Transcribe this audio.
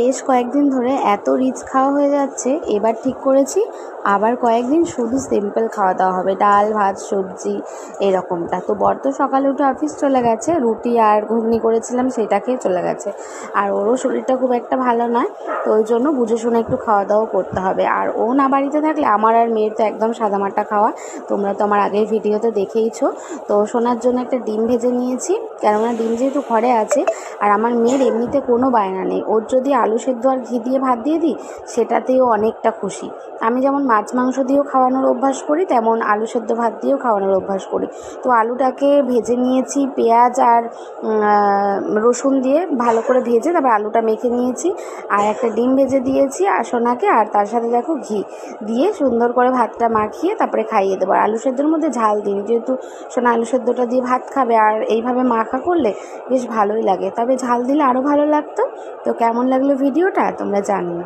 বেশ কয়েকদিন ধরে এত রিচ খাওয়া হয়ে যাচ্ছে, এবার ঠিক করেছি আবার কয়েকদিন শুধু সিম্পল খাওয়া দাওয়া হবে, ডাল ভাত সবজি এরকমটা। তো বর তো সকালে উঠে অফিস চলে গেছে, রুটি আর ঘুগনি করেছিলাম সেটা খেয়ে চলে গেছে। আর ওরও শরীরটা খুব একটা ভালো নয়, তো ওই জন্য বুঝে শুনে একটু খাওয়া দাওয়া করতে হবে। আর ও না বাড়িতে থাকলে আমার আর মেয়ের তো একদম সাদামাটা খাওয়া, তোমরা তো আমার আগের ভিডিওতে দেখেইছো। তো সোনার জন্য একটা ডিম ভেজে নিয়েছি, কেননা ডিম যেহেতু ঘরে আছে আর আমার মেয়ের এমনিতে কোনো বায়না নেই, ওর যদি আলু সেদ্ধ আর ঘি দিয়ে ভাত দিয়ে দিই সেটাতেও অনেকটা খুশি। আমি যেমন মাছ মাংস দিয়েও খাওয়ানোর অভ্যাস করি, তেমন আলু সেদ্ধ ভাত দিয়েও খাওয়ানোর অভ্যাস করি। তো আলুটাকে ভেজে নিয়েছি পেঁয়াজ আর রসুন দিয়ে ভালো করে ভেজে, তারপর আলুটা মেখে নিয়েছি আর একটা ডিম ভেজে দিয়েছি আর সোনাকে, আর তার সাথে দেখো ঘি দিয়ে সুন্দর করে ভাতটা মাখিয়ে তারপরে খাইয়ে দেবো। আর আলু সেদ্ধর মধ্যে ঝাল দিই, যেহেতু সোনা আলু সেদ্ধটা দিয়ে ভাত খাবে আর এইভাবে মাখা করলে বেশ ভালোই লাগে, তবে ঝাল দিলে আরও ভালো লাগতো। তো কেমন লাগলো ভিডিওটা তোমরা জানিও।